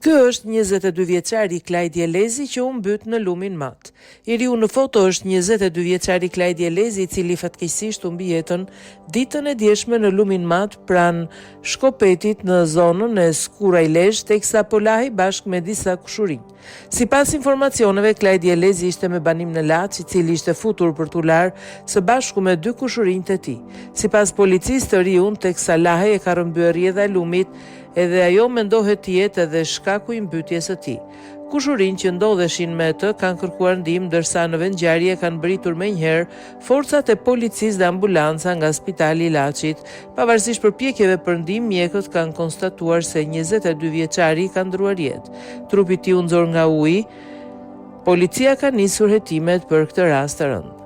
Ky është 22 vjeçari Klajdi Elezi që u mbyt në lumin mat. I riu në foto është 22 vjeçari Klajdi Elezi, i cili fatkeqësisht u mbi jetën ditën e djeshme në lumin mat pranë Shkopetit në zonën e Skurajlesh, teksa po lahej bashkë me disa kushurinj. Sipas informacioneve, Klajdi Elezi ishte me banim në Laç, i cili ishte futur për t'u larë së bashku me 2 kushurinjt e tij. Sipas policisë, të riun teksa lahej e ka rrëmbyer rrjedha e lumit, edhe ajo mendohet të jetë edhe shkaku i mbytjes së tij. Kushurinjt që ndodheshin me të kanë kërkuar ndihmë, ndërsa në vendngjarje kanë britur menjëherë forcat e policisë dhe ambulanca nga Spitali i Laçit. Pavarësisht përpjekjeve për ndihmë, mjekët kanë konstatuar se 22 vjeçari ka ndruar jetë. Trupi i tij u nxor nga uji. Policia ka nisur hetimet për këtë rast të rënd.